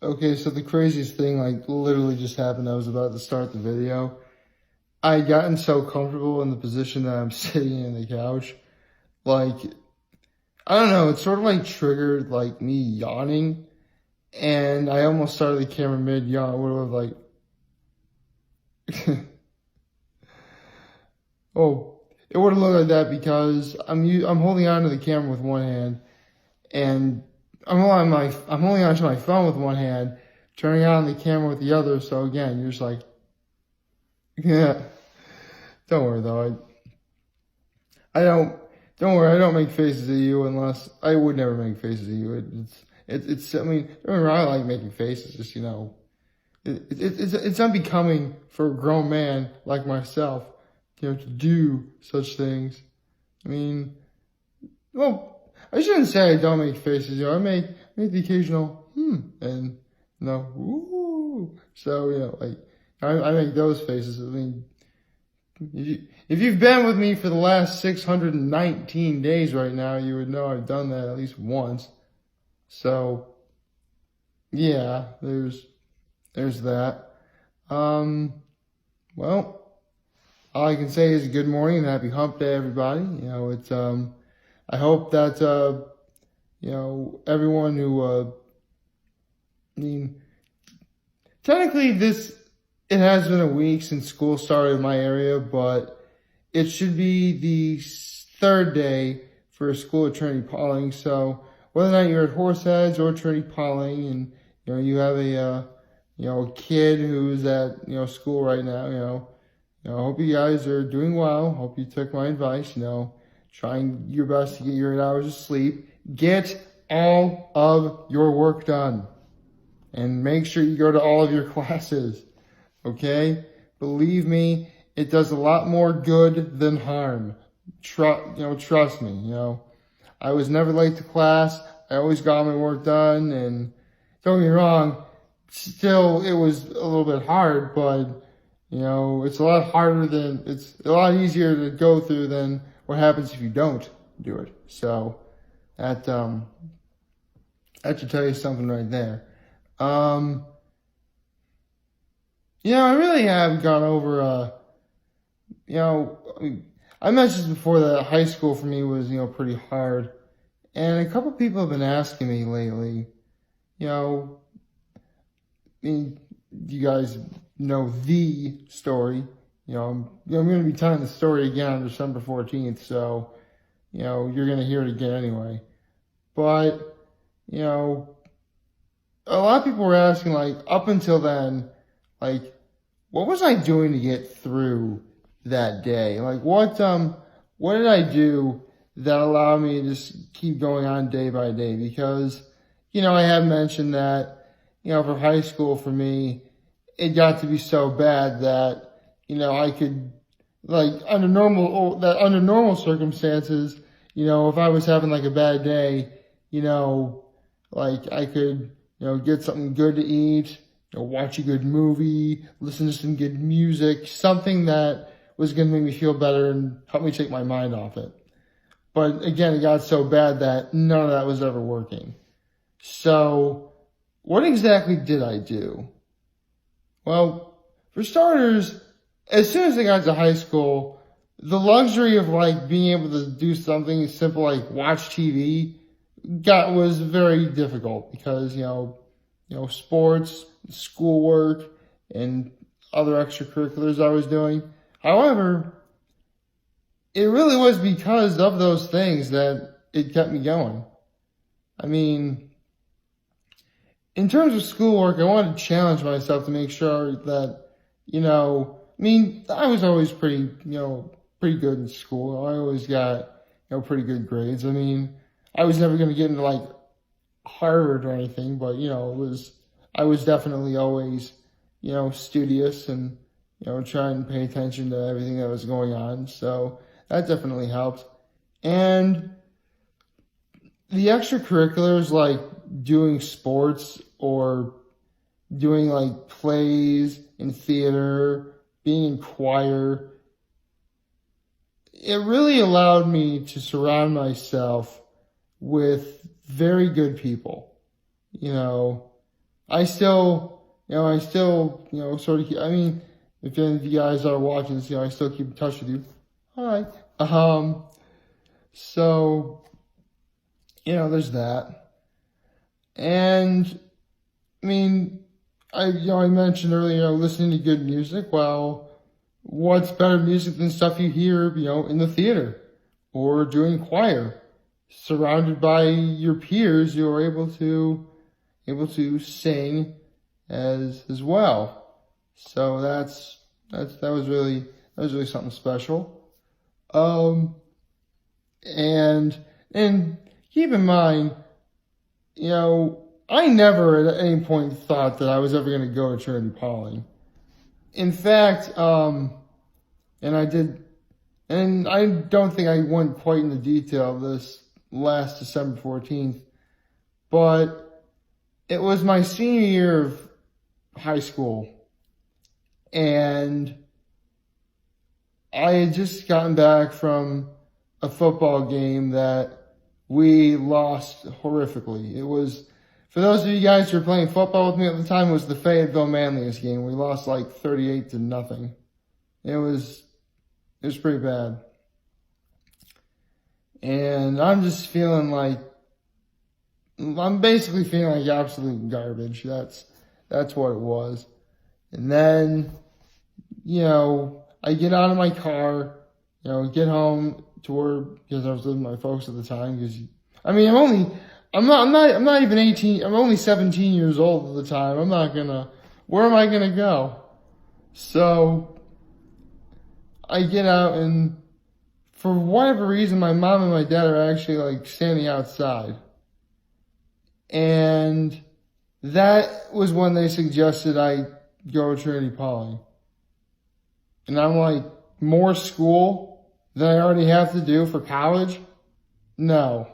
Okay, so the craziest thing, like, literally just happened. I was about to start the video. I had gotten so comfortable in the position that I'm sitting in the couch. Like, I don't know, it sort of like triggered, like, me yawning. And I almost started the camera mid-yawn. It would have, like, oh, it would have looked like that because I'm holding on to the camera with one hand. And I'm holding onto my phone with one hand, turning on the camera with the other. So again, you're just like, yeah. Don't worry though. I don't. Don't worry. I don't make faces at you unless I would never make faces at you. It's. I mean, don't get me wrong, I like making faces. Just it's unbecoming for a grown man like myself, to do such things. I mean, well, I shouldn't say I don't make faces. I make the occasional and ooh. So like I make those faces. I mean, if you've been with me for the last 619 days right now, you would know I've done that at least once. So yeah, there's that. Well, all I can say is good morning and happy hump day, everybody. It's I hope that everyone who I mean, technically it has been a week since school started in my area, but it should be the third day for school at Trinity Pauling. So whether or not you're at Horseheads or Trinity Pauling, and you have a kid who's at school right now, I hope you guys are doing well. Hope you took my advice. Trying your best to get your 8 hours of sleep. Get all of your work done, and make sure you go to all of your classes. Okay? Believe me, it does a lot more good than harm. Trust me. I was never late to class. I always got my work done, and don't get me wrong, still it was a little bit hard, but it's a lot easier to go through than what happens if you don't do it. So that should tell you something right there. I really have gone over, I mentioned before that high school for me was, pretty hard. And a couple people have been asking me lately, you guys know the story. I'm going to be telling the story again on December 14th, so, you're going to hear it again anyway. But, a lot of people were asking, like, up until then, like, what was I doing to get through that day? Like, what did I do that allowed me to just keep going on day by day? Because, I have mentioned that, for high school for me, it got to be so bad that, I could, like, under normal circumstances, if I was having like a bad day, like I could, get something good to eat, watch a good movie, listen to some good music, something that was going to make me feel better and help me take my mind off it. But again, it got so bad that none of that was ever working. So what exactly did I do? Well, for starters, as soon as I got to high school, the luxury of like being able to do something simple like watch TV was very difficult because, sports, schoolwork, and other extracurriculars I was doing. However, it really was because of those things that it kept me going. I mean, in terms of schoolwork, I wanted to challenge myself to make sure that, I was always pretty good in school. I always got, pretty good grades. I was never going to get into like Harvard or anything, but, I was definitely always, studious and, trying to pay attention to everything that was going on. So that definitely helped. And the extracurriculars like doing sports or doing like plays in theater, being in choir, it really allowed me to surround myself with very good people. I still, sort of, I mean, if any of you guys are watching this, I still keep in touch with you. All right. So, there's that. And, I mean, I mentioned earlier, listening to good music. Well, what's better music than stuff you hear, in the theater or doing choir, surrounded by your peers who are able to sing as well. So that was really something special. And keep in mind, I never at any point thought that I was ever going to go to Trinity Pauling. In fact, and I don't think I went quite into detail of this last December 14th, but it was my senior year of high school, and I had just gotten back from a football game that we lost horrifically. It was, for those of you guys who were playing football with me at the time, it was the Fayetteville Manlius game. We lost like 38-0. It was pretty bad. And I'm basically feeling like absolute garbage. That's what it was. And then, I get out of my car, get home to where, because I was living with my folks at the time, because, I'm not even 18, I'm only 17 years old at the time. Where am I gonna go? So, I get out, and for whatever reason, my mom and my dad are actually standing outside. And that was when they suggested I go to Trinity Pauling. And I'm like, more school than I already have to do for college? No.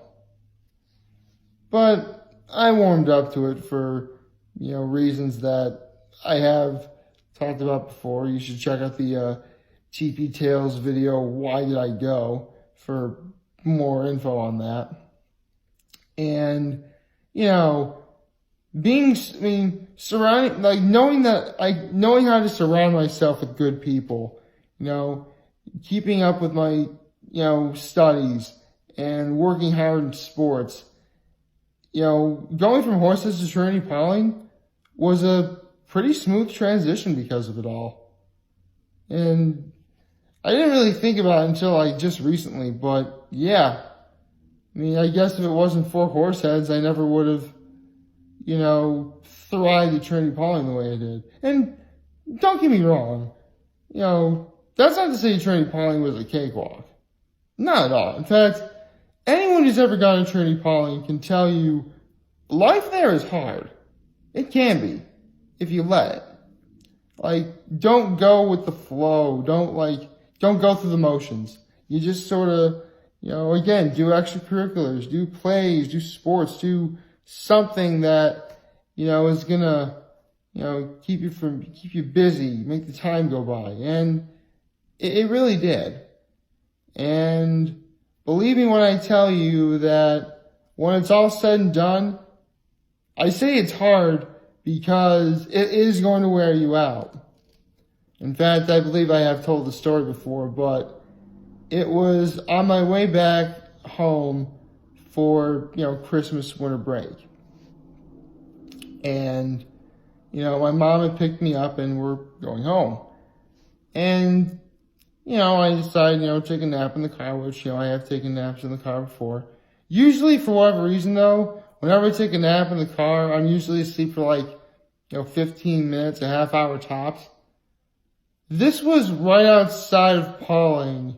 But I warmed up to it for, reasons that I have talked about before. You should check out the TP Tales video, Why Did I Go, for more info on that. And, knowing how to surround myself with good people, keeping up with my, studies and working hard in sports, going from horses to Trinity Pauling was a pretty smooth transition because of it all. And I didn't really think about it until just recently, but yeah. I guess if it wasn't for Horseheads, I never would have, thrived at Trinity Pauling the way I did. And don't get me wrong, that's not to say Trinity Pauling was a cakewalk. Not at all. In fact, anyone who's ever gone to Trinity Pauling can tell you life there is hard. It can be, if you let it. Don't go with the flow. Don't go through the motions. You just sort of, again, do extracurriculars, do plays, do sports, do something that, is gonna, keep you busy, make the time go by. And it really did. And believe me when I tell you that when it's all said and done, I say it's hard because it is going to wear you out. In fact, I believe I have told the story before, but it was on my way back home for, Christmas, winter break. And, my mom had picked me up and we're going home. And, I decided, take a nap in the car, which, I have taken naps in the car before. Usually, for whatever reason, though, whenever I take a nap in the car, I'm usually asleep for 15 minutes, a half hour tops. This was right outside of Pauling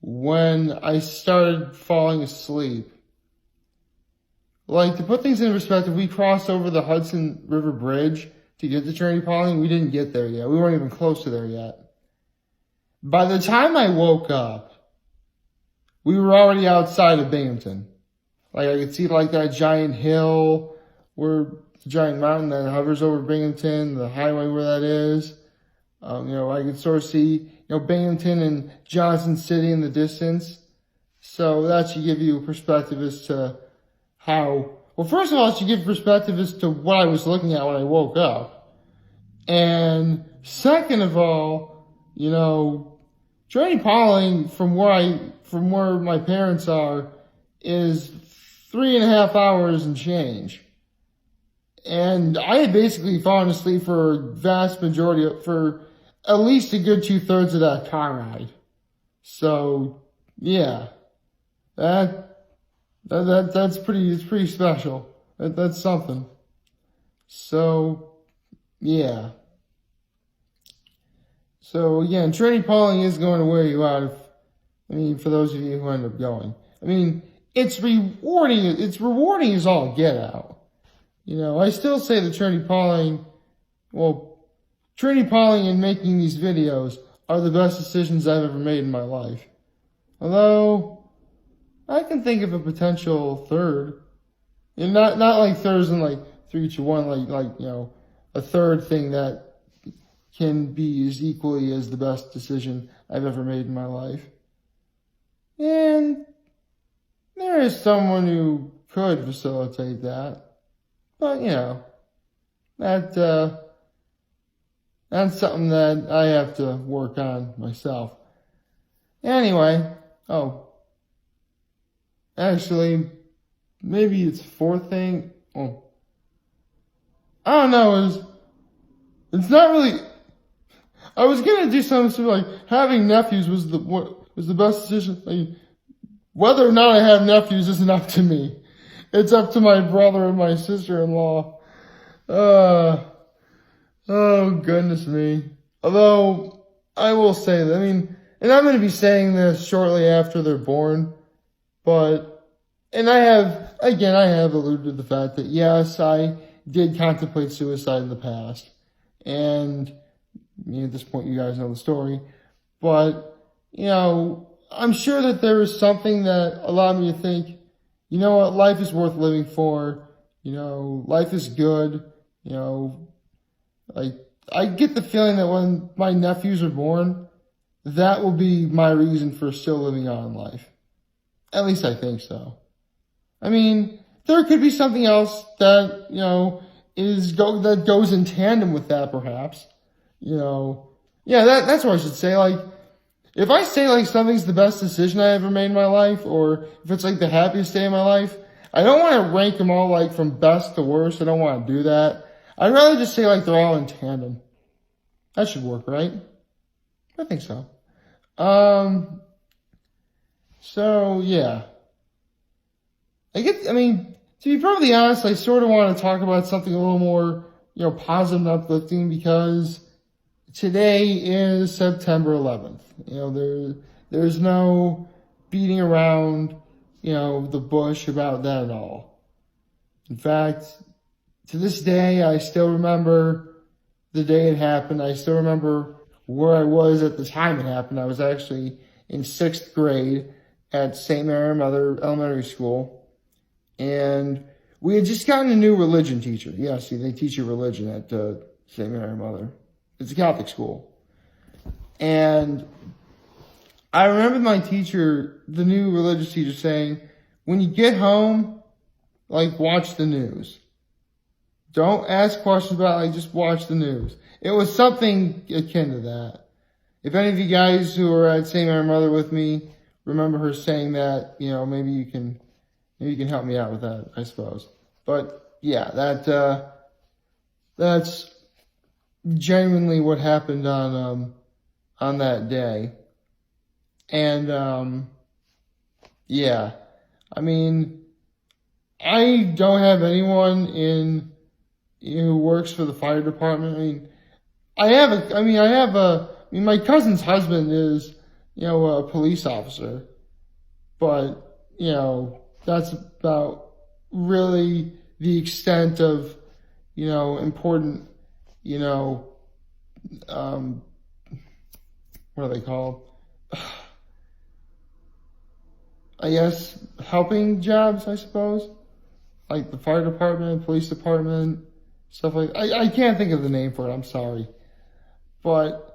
when I started falling asleep. To put things in perspective, we crossed over the Hudson River Bridge to get to Trinity Pauling. We didn't get there yet. We weren't even close to there yet. By the time I woke up, we were already outside of Binghamton. I could see that giant hill, the giant mountain that hovers over Binghamton, the highway where that is. I could sort of see, Binghamton and Johnson City in the distance. So that should give you a perspective as to well, first of all, it should give perspective as to what I was looking at when I woke up. And second of all, Trinity from where my parents are is 3.5 hours and change. And I had basically fallen asleep for a vast majority for at least a good 2/3 of that car ride. So, yeah, that's pretty special. That's something. So, yeah. So again, Trinity Pauling is going to wear you out for those of you who end up going. It's rewarding. It's rewarding as all get out. I still say that Trinity Pauling and making these videos are the best decisions I've ever made in my life. Although, I can think of a potential third. And not like thirds in like 3, 2, 1, a third thing that can be as equally as the best decision I've ever made in my life. And there is someone who could facilitate that. But, that's something that I have to work on myself. Anyway, actually, maybe it's a fourth thing. I don't know, it's not really, I was gonna do something like having nephews was the best decision. Whether or not I have nephews isn't up to me. It's up to my brother and my sister-in-law. Oh, goodness me. Although, I will say that, and I'm going to be saying this shortly after they're born, and I have alluded to the fact that, yes, I did contemplate suicide in the past. And, at this point, you guys know the story. But, I'm sure that there was something that allowed me to think, you know what, life is worth living for. Life is good. I get the feeling that when my nephews are born, that will be my reason for still living on in life. At least I think so. There could be something else that, that goes in tandem with that, perhaps. That's what I should say. If I say something's the best decision I ever made in my life, or if it's the happiest day of my life, I don't want to rank them all from best to worst. I don't want to do that. I'd rather just say they're all in tandem. That should work, right? I think so. So yeah. To be perfectly honest, I sort of want to talk about something a little more, positive and uplifting, because today is September 11th. There's no beating around, the bush about that at all. In fact, to this day, I still remember the day it happened. I still remember where I was at the time it happened. I was actually in 6th grade at St. Mary Mother Elementary School. And we had just gotten a new religion teacher. Yeah, see, they teach you religion at St. Mary Mother. It's a Catholic school. And I remember my teacher, the new religious teacher, saying, when you get home, watch the news. Don't ask questions about it, just watch the news. It was something akin to that. If any of you guys who are at St. Mary Mother with me remember her saying that, maybe you can help me out with that, I suppose. But yeah, that's genuinely what happened on that day. And yeah, I don't have anyone who works for the fire department. My cousin's husband is, a police officer, but, that's about really the extent of, important, what are they called? I guess helping jobs, I suppose. The fire department, police department, stuff like that. I can't think of the name for it, I'm sorry. But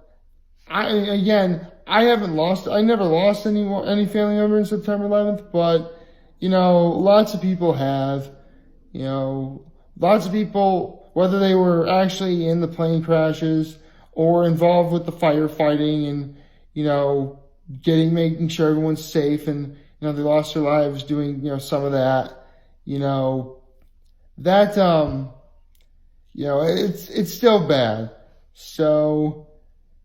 I never lost any family member in September 11th, but, lots of people have, You know, lots of people, whether they were actually in the plane crashes or involved with the firefighting and, you know, making sure everyone's safe and, you know, they lost their lives doing, you know, some of that, you know, that, you know, it's still bad. So,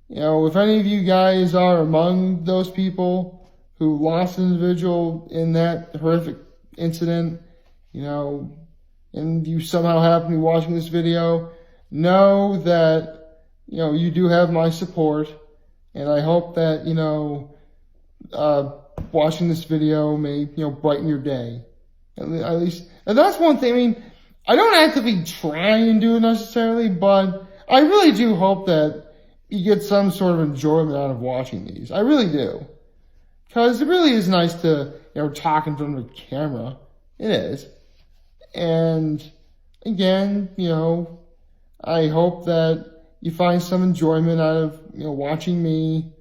you know, if any of you guys are among those people who lost an individual in that horrific incident, you know, and you somehow happen to be watching this video, know that, you know, you do have my support. And I hope that, you know, watching this video may, you know, brighten your day. At least, and that's one thing. I mean, I don't actively try and do it necessarily, but I really do hope that you get some sort of enjoyment out of watching these. I really do. Because it really is nice to, you know, talk in front of a camera. It is. And again, you know, I hope that you find some enjoyment out of, you know, watching me.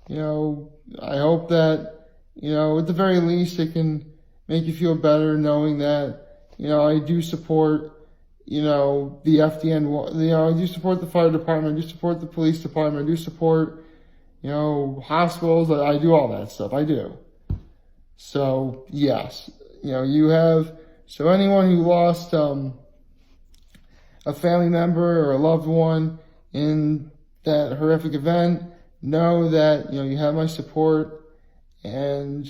You know, I hope that, you know, at the very least it can make you feel better knowing that, you know, I do support, you know, the FDN, you know, I do support the fire department, I do support the police department, I do support, you know, hospitals, I do all that stuff, I do. So, yes, you know, so anyone who lost a family member or a loved one in that horrific event, know that, you know, you have my support, and,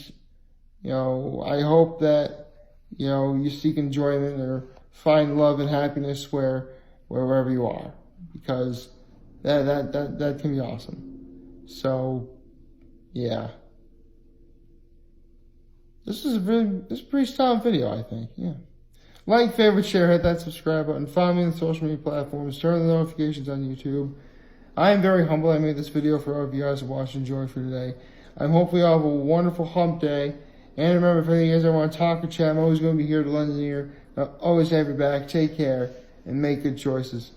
you know, I hope that, you know, you seek enjoyment or find love and happiness wherever you are, because that can be awesome. So, yeah. This is a pretty solid video, I think, yeah. Like, favorite, share, hit that subscribe button, follow me on the social media platforms, turn on the notifications on YouTube. I am very humble I made this video for all of you guys to watch and enjoy for today. I'm hopefully all have a wonderful hump day. And remember, if any of you guys ever want to talk or chat, I'm always going to be here to lend an ear. I'll always have your back. Take care and make good choices.